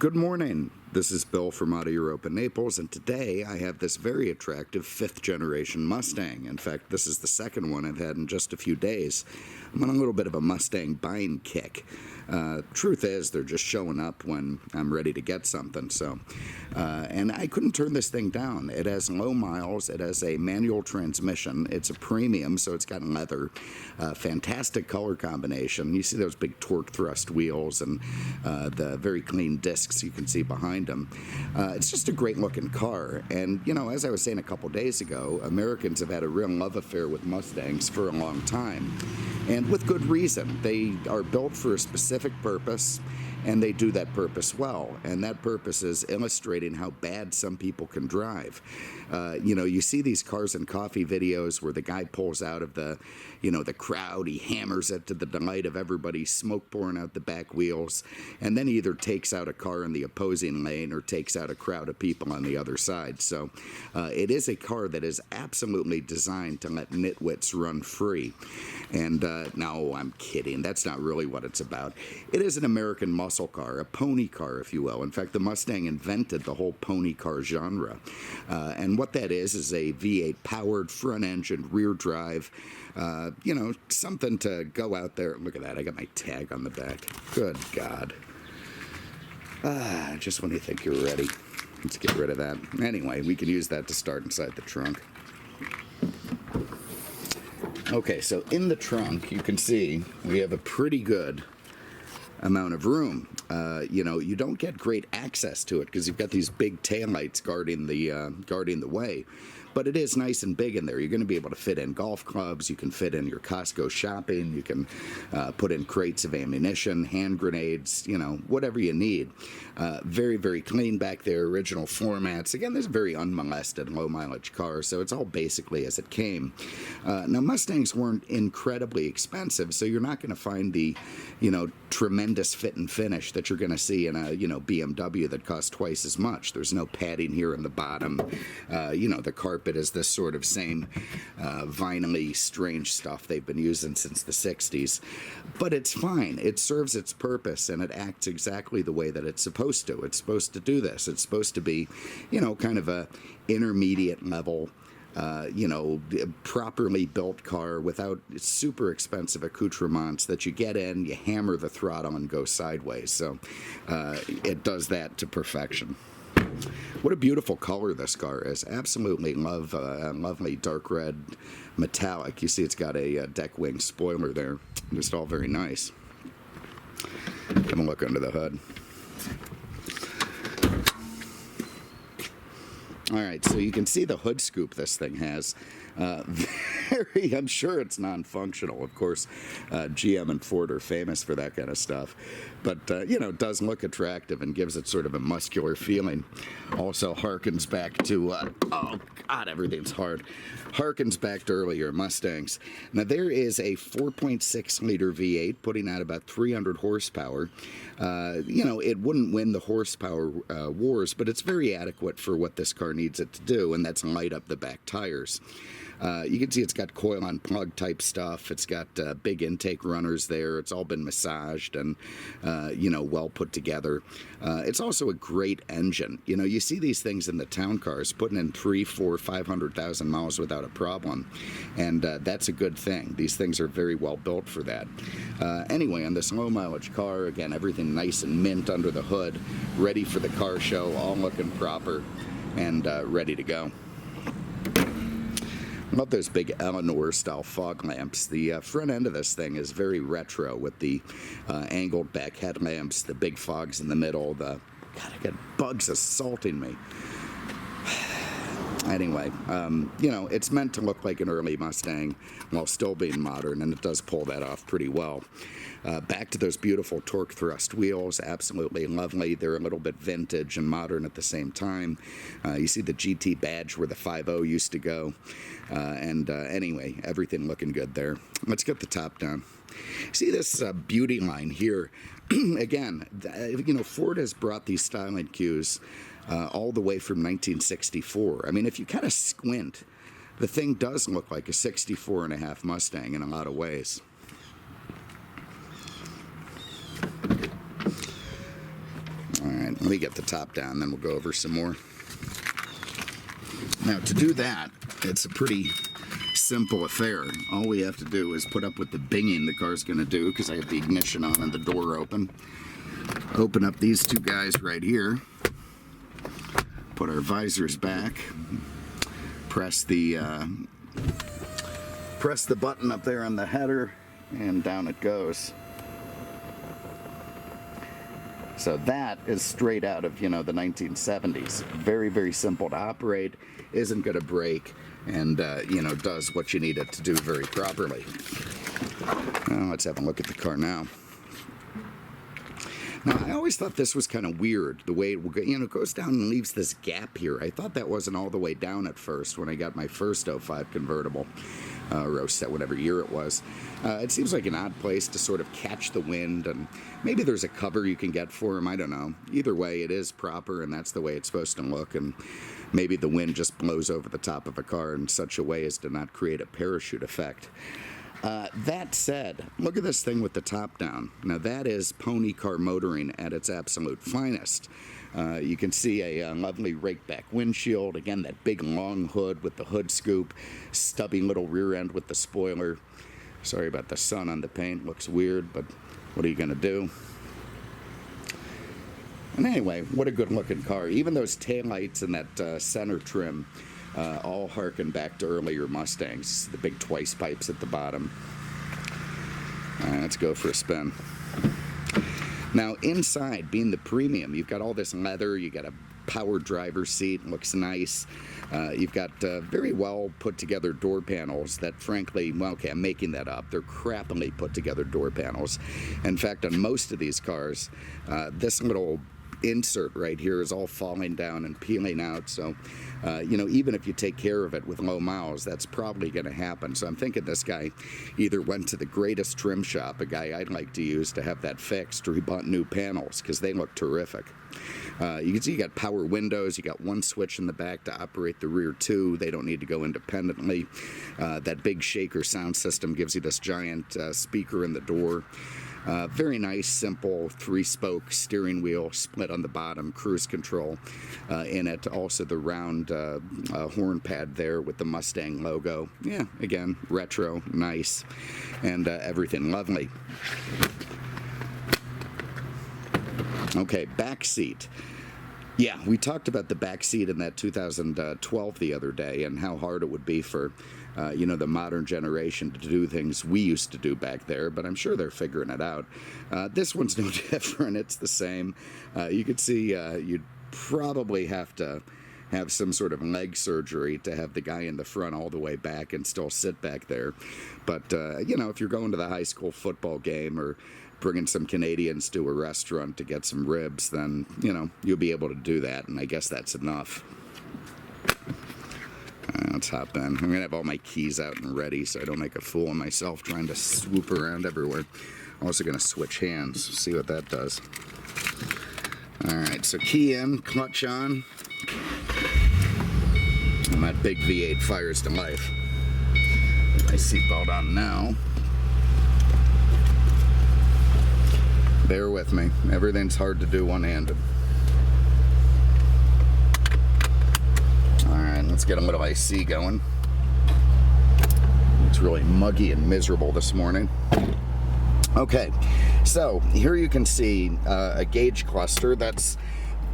Good morning. This is Bill from Europa, Naples, and today I have this very attractive 5th generation Mustang. In fact, this is the second one I've had in just a few days. I'm on a little bit of a Mustang buying kick. Truth is, they're just showing up when I'm ready to get something. And I couldn't turn this thing down. It has low miles. It has a manual transmission. It's a premium, so it's got leather. Fantastic color combination. You see those big torque thrust wheels and the very clean discs you can see behind them. It's just a great looking car. And, you know, as I was saying a couple days ago, Americans have had a real love affair with Mustangs for a long time. And with good reason. They are built for a specific purpose, and they do that purpose well. And that purpose is illustrating how bad some people can drive. You see these cars and coffee videos where the guy pulls out of the crowd, he hammers it to the delight of everybody, smoke pouring out the back wheels, and then he either takes out a car in the opposing lane or takes out a crowd of people on the other side. So it is a car that is absolutely designed to let nitwits run free. And no, I'm kidding. That's not really what it's about. It is an American muscle car, a pony car, if you will. In fact, the Mustang invented the whole pony car genre. And what that is a V8 powered, front-engined, rear-drive, something to go out there. Look at that. I got my tag on the back. Good God. Just when you think you're ready. Let's get rid of that. Anyway, we can use that to start inside the trunk. Okay, so in the trunk, you can see we have a pretty good amount of room. You don't get great access to it because you've got these big taillights guarding the way. But it is nice and big in there. You're going to be able to fit in golf clubs. You can fit in your Costco shopping. You can put in crates of ammunition, hand grenades, whatever you need. Very, very clean back there. Original floor mats. Again, this is a very unmolested, low-mileage car, so it's all basically as it came. Now, Mustangs weren't incredibly expensive, so you're not going to find the, tremendous fit and finish that you're going to see in a, BMW that costs twice as much. There's no padding here in the bottom. The carpet is this sort of same vinyl-y, strange stuff they've been using since the 60s. But it's fine. It serves its purpose, and it acts exactly the way that it's supposed to. It's supposed to do this. It's supposed to be, kind of a intermediate level, properly built car without super expensive accoutrements that you get in, you hammer the throttle and go sideways. So it does that to perfection. What a beautiful color this car is. Absolutely love lovely dark red metallic. You see it's got a deck wing spoiler there. Just all very nice. Have a look under the hood. All right, so you can see the hood scoop this thing has. I'm sure it's non-functional. Of course, GM and Ford are famous for that kind of stuff. But, it does look attractive and gives it sort of a muscular feeling. Also harkens back to, oh, God, everything's hard. Harkens back to earlier Mustangs. Now, there is a 4.6-liter V8 putting out about 300 horsepower. It wouldn't win the horsepower wars, but it's very adequate for what this car needs it to do, and that's light up the back tires. You can see it's got coil-on plug type stuff. It's got big intake runners there. It's all been massaged and, well put together. It's also a great engine. You see these things in the town cars putting in 300, 400, 500,000 miles without a problem. And that's a good thing. These things are very well built for that. Anyway, on this low mileage car, again, everything nice and mint under the hood, ready for the car show, all looking proper and ready to go. I love those big Eleanor-style fog lamps. The front end of this thing is very retro with the angled back headlamps, the big fogs in the middle. God, I got bugs assaulting me. Anyway, it's meant to look like an early Mustang while still being modern, and it does pull that off pretty well. Back to those beautiful torque thrust wheels, absolutely lovely. They're a little bit vintage and modern at the same time. You see the GT badge where the 5.0 used to go. Anyway, everything looking good there. Let's get the top down. See this beauty line here. Again, Ford has brought these styling cues all the way from 1964. I mean, if you kind of squint, the thing does look like a 64.5 Mustang in a lot of ways. Let me get the top down, then we'll go over some more. Now, to do that, it's a pretty simple affair. All we have to do is put up with the binging the car's going to do, because I have the ignition on and the door open. Open up these two guys right here. Put our visors back. Press the button up there on the header, and down it goes. So that is straight out of, the 1970s. Very, very simple to operate, isn't going to break, and, does what you need it to do very properly. Now, let's have a look at the car now. Now, I always thought this was kind of weird, the way it goes down and leaves this gap here. I thought that wasn't all the way down at first when I got my first 05 convertible, or whatever year it was. It seems like an odd place to sort of catch the wind, and maybe there's a cover you can get for them, I don't know. Either way, it is proper, and that's the way it's supposed to look, and maybe the wind just blows over the top of a car in such a way as to not create a parachute effect. That said, look at this thing with the top down. Now that is pony car motoring at its absolute finest. You can see a lovely rake back windshield. Again, that big long hood with the hood scoop, stubby little rear end with the spoiler. Sorry about the sun on the paint, looks weird, but what are you gonna do? And anyway, what a good looking car. Even those taillights and that center trim all harken back to earlier Mustangs. The big twice pipes at the bottom. Let's go for a spin. Now inside, being the premium, you've got all this leather, you got a power driver's seat, looks nice. You've got very well put together door panels that frankly, well, okay, I'm making that up. They're crappily put together door panels. In fact, on most of these cars, this little insert right here is all falling down and peeling out, so even if you take care of it with low miles, that's probably going to happen. So I'm thinking this guy either went to the greatest trim shop, a guy I'd like to use, to have that fixed, or he bought new panels, because they look terrific. You can see you got power windows, you got one switch in the back to operate the rear two. They don't need to go independently. That big shaker sound system gives you this giant speaker in the door. Very nice, simple 3-spoke steering wheel, split on the bottom, cruise control in it. Also the round horn pad there with the Mustang logo. Yeah, again, retro, nice, and everything lovely. Okay, back seat. Yeah, we talked about the back seat in that 2012 the other day, and how hard it would be for the modern generation to do things we used to do back there, but I'm sure they're figuring it out. This one's no different. It's the same. You could see you'd probably have to have some sort of leg surgery to have the guy in the front all the way back and still sit back there. But, if you're going to the high school football game or bringing some Canadians to a restaurant to get some ribs, then, you'll be able to do that, and I guess that's enough. Let's hop in. I'm going to have all my keys out and ready so I don't make a fool of myself trying to swoop around everywhere. I'm also going to switch hands, see what that does. Alright, so key in, clutch on, and that big V8 fires to life. Put my seatbelt on now. Bear with me, everything's hard to do one-handed. Alright, let's get a little AC going. It's really muggy and miserable this morning. Okay, so here you can see a gauge cluster that's,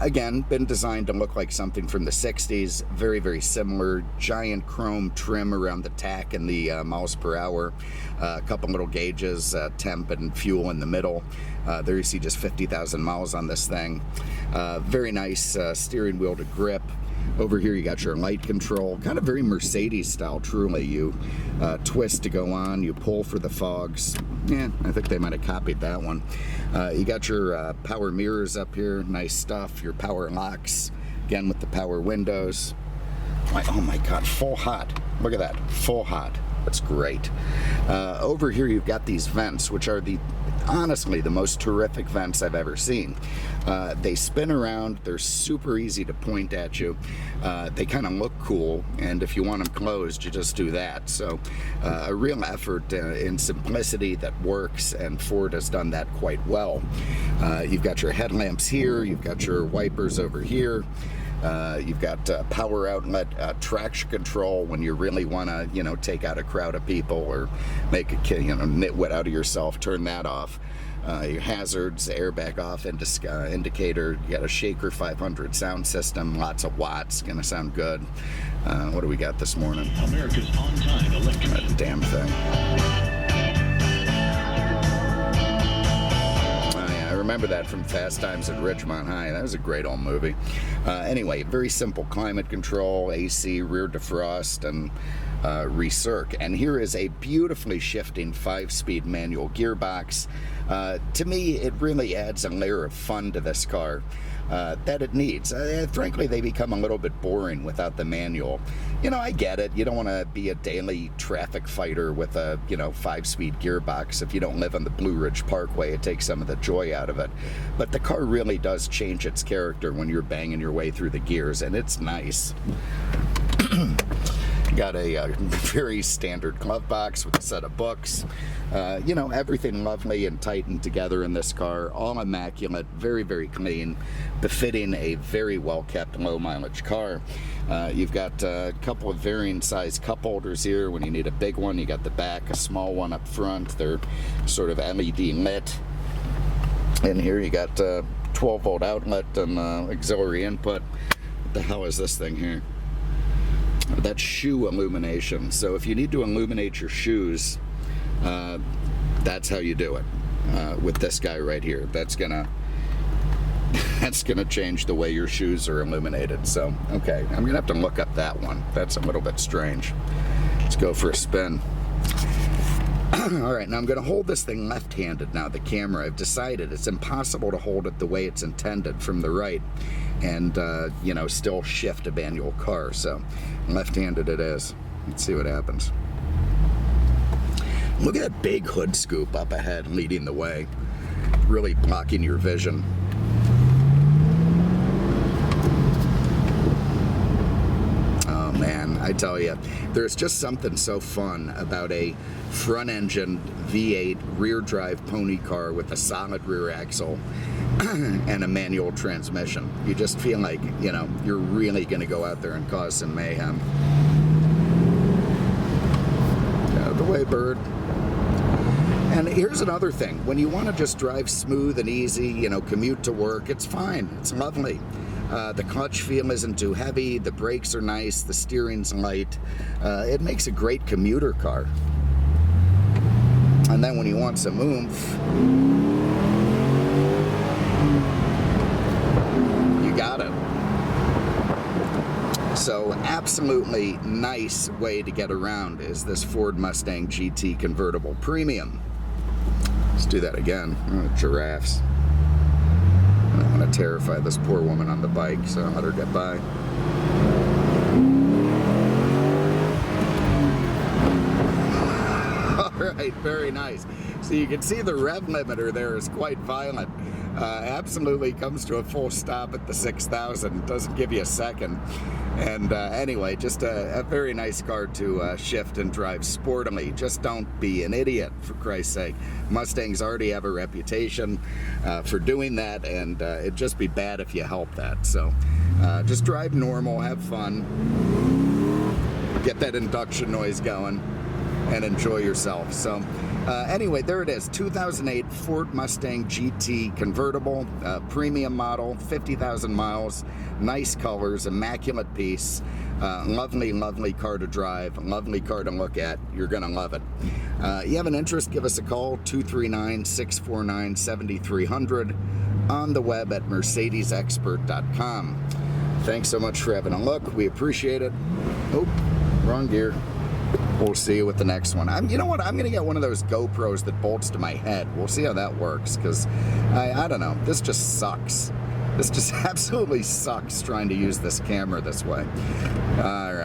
again, been designed to look like something from the 60s. Very, very similar. Giant chrome trim around the tach and the miles per hour. A couple little gauges, temp and fuel in the middle. There you see just 50,000 miles on this thing. Very nice steering wheel to grip. Over here you got your light control, kind of very Mercedes style, truly. You twist to go on, you pull for the fogs. Yeah, I think they might have copied that one. You got your power mirrors up here, nice stuff. Your power locks, again with the power windows. Oh my God, full hot. Look at that, full hot. That's great. Over here you've got these vents, which are the honestly the most terrific vents I've ever seen. They spin around, they're super easy to point at you, they kind of look cool, and if you want them closed, you just do that. So a real effort in simplicity that works, and Ford has done that quite well. You've got your headlamps here, you've got your wipers over here. You've got power outlet, traction control when you really want to, take out a crowd of people or make a nitwit out of yourself. Turn that off. Your hazards, airbag off, indicator. You got a Shaker 500 sound system, lots of watts, gonna sound good. What do we got this morning? America's on-time electric. That damn thing. Remember that from Fast Times at Ridgemont High. That was a great old movie. Anyway, very simple climate control, AC, rear defrost, and recirc. And here is a beautifully shifting 5-speed manual gearbox. To me, it really adds a layer of fun to this car that it needs. Frankly, they become a little bit boring without the manual. I get it. You don't want to be a daily traffic fighter with a, 5-speed gearbox. If you don't live on the Blue Ridge Parkway, it takes some of the joy out of it. But the car really does change its character when you're banging your way through the gears, and it's nice. Got a very standard glove box with a set of books. Everything lovely and tightened together in this car. All immaculate, very, very clean, befitting a very well-kept, low-mileage car. You've got a couple of varying size cup holders here. When you need a big one, you got the back, a small one up front. They're sort of LED lit. And here you got 12-volt outlet and auxiliary input. What the hell is this thing here? That's shoe illumination. So if you need to illuminate your shoes, that's how you do it with this guy right here. That's gonna change the way your shoes are illuminated. So okay, I'm gonna have to look up that one. That's a little bit strange. Let's go for a spin. All right, now I'm going to hold this thing left-handed now, the camera. I've decided it's impossible to hold it the way it's intended from the right and, still shift a manual car. So left-handed it is. Let's see what happens. Look at that big hood scoop up ahead leading the way, really blocking your vision. Man, I tell you, there's just something so fun about a front-engine V8 rear-drive pony car with a solid rear axle and a manual transmission. You just feel like, you're really going to go out there and cause some mayhem. Get out of the way, bird. And here's another thing. When you want to just drive smooth and easy, commute to work, it's fine. It's lovely. The clutch feel isn't too heavy, the brakes are nice, the steering's light. It makes a great commuter car. And then when you want some oomph, you got it. So absolutely nice way to get around is this Ford Mustang GT Convertible Premium. Let's do that again. Oh, giraffes. I don't want to terrify this poor woman on the bike, so I'll let her get by. All right, very nice. So you can see the rev limiter there is quite violent. Absolutely comes to a full stop at the 6,000. Doesn't give you a second. And anyway, just a very nice car to shift and drive sportily. Just don't be an idiot, for Christ's sake. Mustangs already have a reputation for doing that, and it'd just be bad if you help that. So just drive normal, have fun, get that induction noise going, and enjoy yourself. So anyway, there it is, 2008 Ford Mustang GT Convertible, premium model, 50,000 miles, nice colors, immaculate piece, lovely, lovely car to drive, lovely car to look at. You're gonna love it. You have an interest, give us a call, 239-649-7300, on the web at mercedesexpert.com. Thanks so much for having a look. We appreciate it. Oh, wrong gear. We'll see you with the next one. You know what? I'm going to get one of those GoPros that bolts to my head. We'll see how that works, because I don't know. This just sucks. This just absolutely sucks trying to use this camera this way. All right.